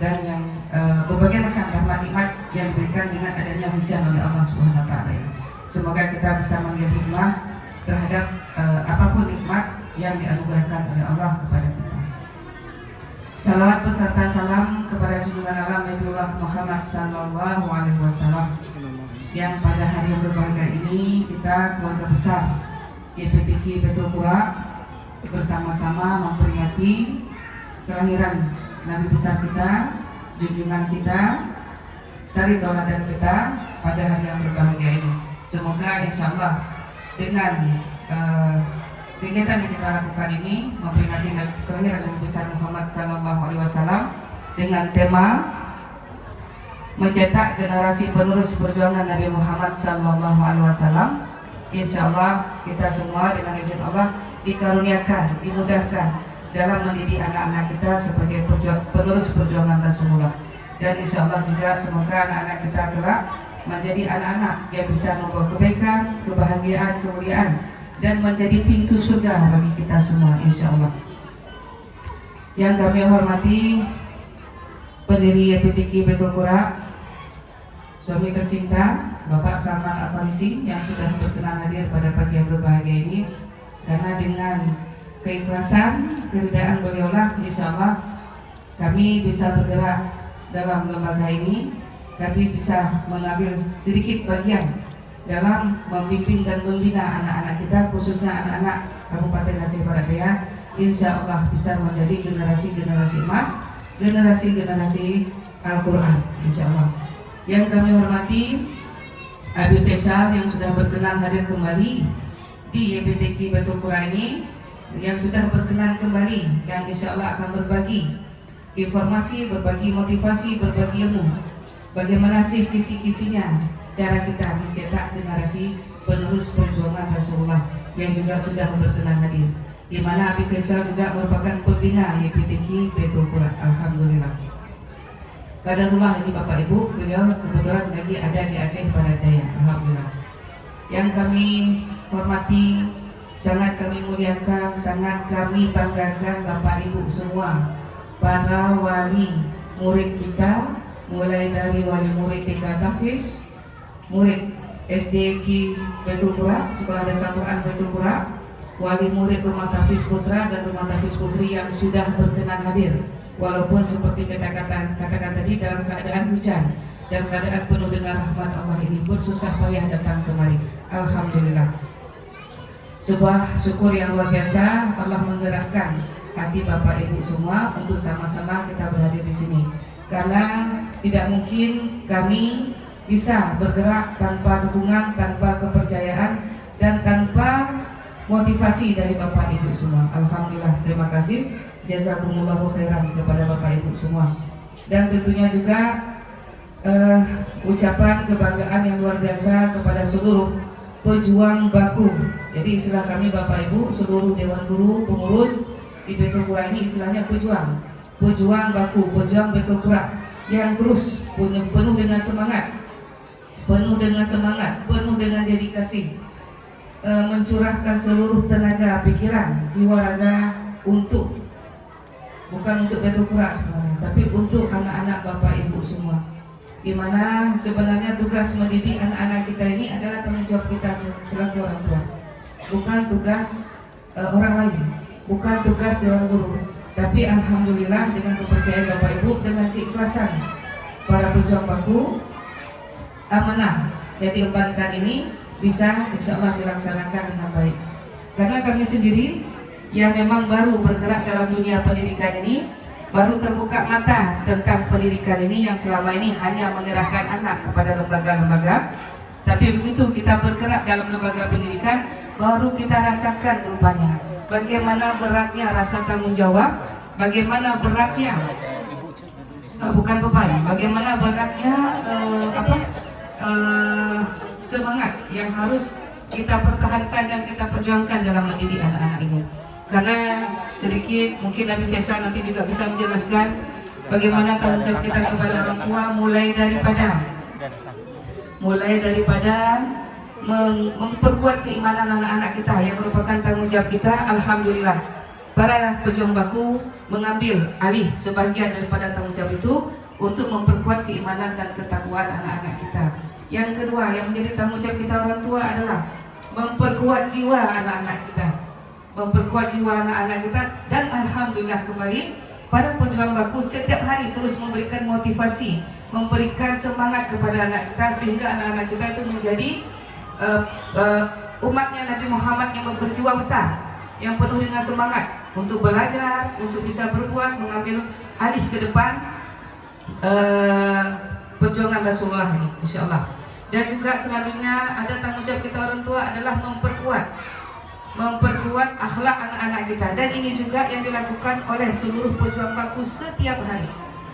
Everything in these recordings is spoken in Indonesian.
dan yang berbagai macam rahmat nikmat yang diberikan dengan adanya hujan oleh Allah Subhanahu wa taala. Semoga kita bisa mengambil hikmah terhadap apapun nikmat yang dianugerahkan oleh Allah kepada kita. Salawat beserta salam kepada junjungan alam Nabiullah Muhammad sallallahu alaihi wasallam yang pada hari yang berbahagia ini kita keluarga besar YPTQ Betul Qura bersama-sama memperingati kelahiran Nabi besar kita, junjungan kita, sari tauladan kita pada hari yang berbahagia ini. Semoga insya Allah dengan kegiatan yang kita lakukan ini memperingati kelahiran Nabi besar Muhammad sallallahu alaihi wasallam dengan tema mencetak generasi penerus perjuangan Nabi Muhammad sallallahu alaihi wasallam. Insya Allah kita semua dengan izin Allah dikaruniakan, dimudahkan dalam mendidik anak-anak kita sebagai penerus perjuangan Rasulullah. Dan insya Allah juga semoga anak-anak kita kelak menjadi anak-anak yang bisa membawa kebaikan, kebahagiaan, kemuliaan, dan menjadi pintu surga bagi kita semua insya Allah. Yang kami hormati pendiri YPTQ Betul Qura, suami tercinta Bapak Salman Al-Farisi yang sudah berkenan hadir pada pagi yang berbahagia ini, karena dengan keikhlasan, keridaan beliaulah insya Allah kami bisa bergerak dalam lembaga ini. Kami bisa mengambil sedikit bagian dalam membimbing dan membina anak-anak kita, khususnya anak-anak Kabupaten Aceh Barat Daya. Insya Allah bisa menjadi generasi-generasi emas, generasi-generasi Al-Quran insya Allah. Yang kami hormati Abi Faisal yang sudah berkenan hadir kembali di YPTQ Betul Qura ini, yang sudah berkenan kembali, yang insya Allah akan berbagi informasi, berbagi motivasi, berbagi ilmu. Bagaimana sih kisi-kisinya cara kita mencetak generasi penerus perjuangan Rasulullah yang juga sudah berkenan hadir, di mana Abi Faisal juga merupakan pembina YPTQ Betul Qura. Alhamdulillah. Qadarullah ini Bapak Ibu, beliau kebetulan lagi ada di Aceh Barat Daya. Alhamdulillah. Yang kami hormati, sangat kami muliakan, sangat kami banggakan Bapak Ibu semua, para wali murid kita, mulai dari wali murid TK Tahfiz, murid SDQ Betul Qura, Sekolah Dasar Quran Betul Qura, wali murid Rumah Tahfiz Putra dan Rumah Tahfiz Putri yang sudah berkenan hadir, walaupun seperti katakan tadi dalam keadaan hujan dan keadaan penuh dengan rahmat Allah ini bersusah payah datang kemari. Alhamdulillah. Sebuah syukur yang luar biasa, Allah menggerakkan hati Bapak Ibu semua untuk sama-sama kita berhadir di sini. Karena tidak mungkin kami bisa bergerak tanpa dukungan, tanpa kepercayaan, dan tanpa motivasi dari Bapak Ibu semua. Alhamdulillah, terima kasih, jazakumullahu khairan kepada Bapak Ibu semua. Dan tentunya juga ucapan kebanggaan yang luar biasa kepada seluruh pejuang baku. Jadi istilah kami Bapak Ibu, seluruh Dewan Guru, pengurus di Betul Qura ini istilahnya pejuang baku, pejuang Betul Qura yang terus penuh dengan semangat, penuh dengan dedikasi, mencurahkan seluruh tenaga, pikiran, jiwa, raga untuk, bukan untuk Betul Qura sebenarnya, tapi untuk anak-anak Bapak Ibu semua. Di mana sebenarnya tugas mendidik anak-anak kita ini adalah tanggung jawab kita selaku orang tua, bukan tugas orang lain, bukan tugas Dewan Guru. Tapi alhamdulillah dengan kepercayaan Bapak Ibu, dengan keikhlasan para pejuang baku, amanah yang diembankan ini bisa insya Allah dilaksanakan dengan baik. Karena kami sendiri yang memang baru bergerak dalam dunia pendidikan ini, baru terbuka mata tentang pendidikan ini yang selama ini hanya menyerahkan anak kepada lembaga-lembaga. Tapi begitu kita bergerak dalam lembaga pendidikan, baru kita rasakan rupanya bagaimana beratnya rasa tanggung jawab, bagaimana beratnya bukan beban, bagaimana beratnya semangat yang harus kita pertahankan dan kita perjuangkan dalam mendidik anak-anak ini. Karena sedikit mungkin Nabi Faisal nanti juga bisa menjelaskan bagaimana tanggung jawab kita kepada orang tua, mulai daripada memperkuat keimanan anak-anak kita yang merupakan tanggung jawab kita. Alhamdulillah para pejuang baku mengambil alih sebagian daripada tanggung jawab itu untuk memperkuat keimanan dan ketakwaan anak-anak kita. Yang kedua yang menjadi tanggung jawab kita orang tua adalah memperkuat jiwa anak-anak kita, memperkuat jiwa anak-anak kita. Dan alhamdulillah kembali para pejuang baku setiap hari terus memberikan motivasi, memberikan semangat kepada anak kita, sehingga anak-anak kita itu menjadi umatnya Nabi Muhammad yang berjiwa besar, yang penuh dengan semangat untuk belajar, untuk bisa berbuat, mengambil alih ke depan perjuangan Rasulullah ini, insyaallah. Dan juga selanjutnya ada tanggung jawab kita orang tua adalah memperkuat akhlak anak-anak kita. Dan ini juga yang dilakukan oleh seluruh pejuang baku setiap hari,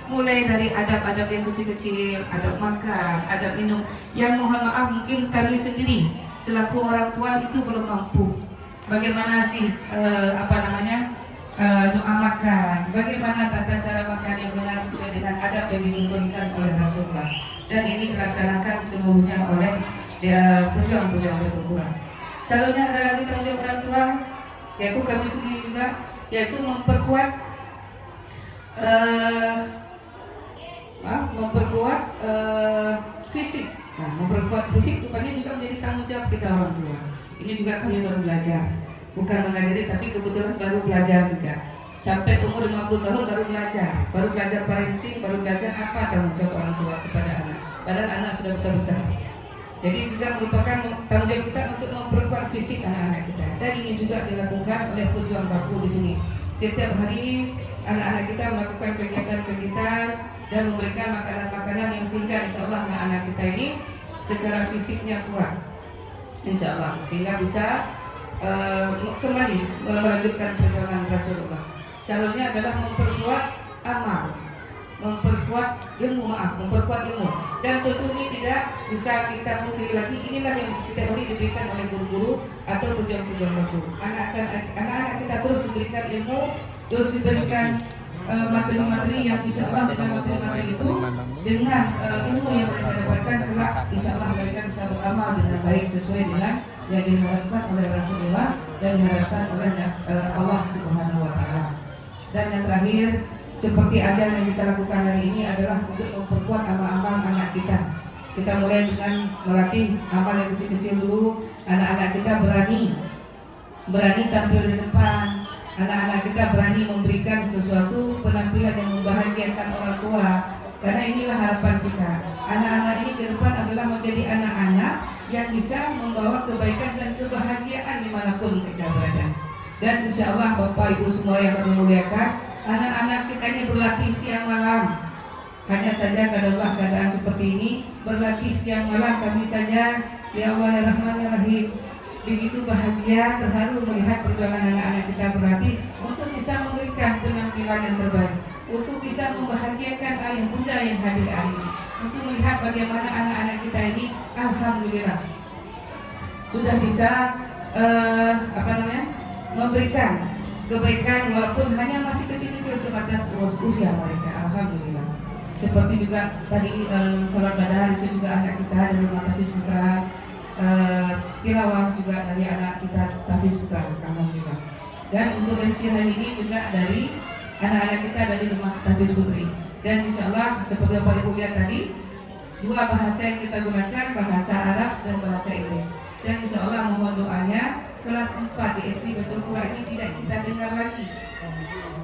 mulai dari adab-adab yang kecil-kecil, adab makan, adab minum, yang mohon maaf mungkin kami sendiri selaku orang tua itu belum mampu. Bagaimana sih doa makan, bagaimana tata cara makan yang benar sesuai dengan adab yang dituntunkan oleh Rasulullah. Dan ini dilaksanakan seluruhnya oleh pejuang-pejuang berkurang. Selanjutnya ada lagi tanggung jawab orang tua, yaitu kami sendiri juga, yaitu memperkuat fisik. Nah, memperkuat fisik rupanya juga menjadi tanggung jawab kita orang tua. Ini juga kami baru belajar, bukan mengajari, tapi kebetulan baru belajar juga. Sampai umur 50 tahun baru belajar parenting, baru belajar apa tanggung jawab orang tua kepada anak. Padahal anak sudah besar-besar. Jadi juga merupakan tanggung jawab kita untuk memperkuat fisik anak-anak kita. Dan ini juga dilakukan oleh pejuang baku di sini. Setiap hari anak-anak kita melakukan kegiatan-kegiatan dan memberikan makanan-makanan yang sehingga insyaallah anak-anak kita ini secara fisiknya kuat, insyaallah, sehingga bisa kembali melanjutkan perjuangan Rasulullah. Selanjutnya adalah memperkuat amal, memperkuat ilmu. Dan tentu ini tidak bisa kita mungkiri lagi. Inilah yang setiap hari diberikan oleh guru-guru atau pejuang-pejuang baku. Anak-anak kita terus diberikan ilmu, terus diberikan materi-materi yang insyaallah dengan materi-materi itu, dengan ilmu yang mereka dapatkan kelak insyaallah mereka bisa beramal dengan baik sesuai dengan yang diharapkan oleh Rasulullah dan diharapkan oleh Allah Subhanahu wa taala. Dan yang terakhir, seperti ajar yang kita lakukan hari ini adalah untuk memperkuat amal-amal anak kita. Kita mulai dengan melatih amal yang kecil-kecil dulu. Anak-anak kita berani tampil di depan. Anak-anak kita berani memberikan sesuatu penampilan yang membahagiakan orang tua. Karena inilah harapan kita. Anak-anak ini ke depan adalah menjadi anak-anak yang bisa membawa kebaikan dan kebahagiaan dimanapun mereka berada. Dan insyaallah Bapak Ibu semua yang kami muliakan, anak-anak kita ini berlatih siang malam. Hanya saja kadang-kadang keadaan seperti ini, berlatih siang malam kami saja. Ya Allah ya Rahman ya Rahim, begitu bahagia, terharu melihat perjuangan anak-anak kita berlatih untuk bisa memberikan penampilan yang terbaik, untuk bisa membahagiakan ayah bunda yang hadir hari ini, untuk melihat bagaimana anak-anak kita ini alhamdulillah sudah bisa memberikan kebaikan walaupun hanya masih kecil-kecil sebatas usia mereka, alhamdulillah. Seperti juga tadi salat badar itu juga anak kita dari rumah Tafis Putra, tilawah juga dari anak kita Tafis Putra, alhamdulillah. Dan untuk MC hari ini juga dari anak-anak kita dari rumah Tafis Putri. Dan insyaallah seperti yang Ibu lihat tadi, dua bahasa yang kita gunakan, bahasa Arab dan bahasa Inggris. Dan insyaallah mohon doanya kelas 4 di SD Betul Qura ini tidak kita dengar lagi.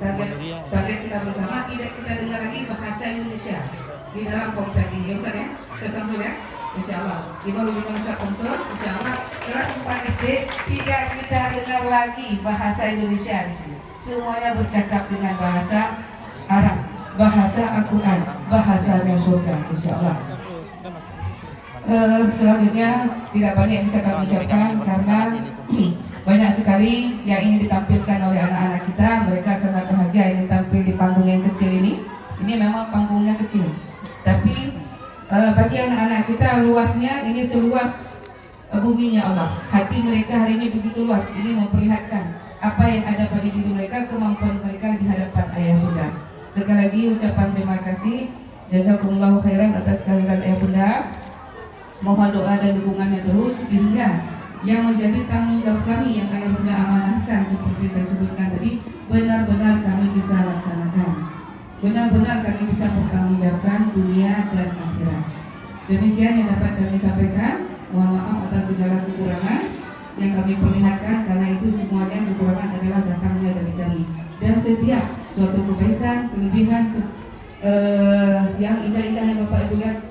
Target kita bersama tidak kita dengar lagi bahasa Indonesia di dalam komplek ini, Ustaz ya. Saya sambung ya, insyaallah. Di bawah Ustaz Komsel, insyaallah kelas 4 SD tidak kita dengar lagi bahasa Indonesia di sini. Semuanya bercakap dengan bahasa Arab, bahasa Al-Quran, bahasa surga, insyaallah. Selanjutnya tidak banyak yang bisa kami ucapkan karena banyak sekali yang ingin ditampilkan oleh anak-anak kita. Mereka sangat bahagia ini tampil di panggung yang kecil ini. Ini memang panggungnya kecil, tapi bagi anak-anak kita luasnya ini seluas buminya Allah. Hati mereka hari ini begitu luas. Ini memperlihatkan apa yang ada pada diri mereka, kemampuan mereka di hadapan ayah bunda. Sekali lagi ucapan terima kasih, jazakumullahu khairan atas kehadiran ayah bunda. Mohon doa dan dukungannya terus sehingga yang menjadi tanggung jawab kami yang ayah bunda amanahkan seperti saya sebutkan tadi benar-benar kami bisa laksanakan, benar-benar kami bisa pertanggungjawabkan dunia dan akhirat. Demikian yang dapat kami sampaikan. Mohon maaf atas segala kekurangan yang kami perlihatkan, karena itu semuanya kekurangan adalah datangnya dari kami. Dan setiap suatu kebaikan, kelebihan, yang indah-indah yang Bapak Ibu lihat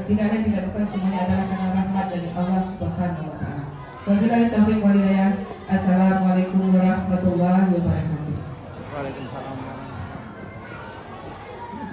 tidak lain tidak bukan semuanya adalah karena rahmat dari Allah Subhanahu wa taala. Wabillahi taufiq wal hidayah. Assalamualaikum warahmatullahi wabarakatuh. Waalaikumsalam.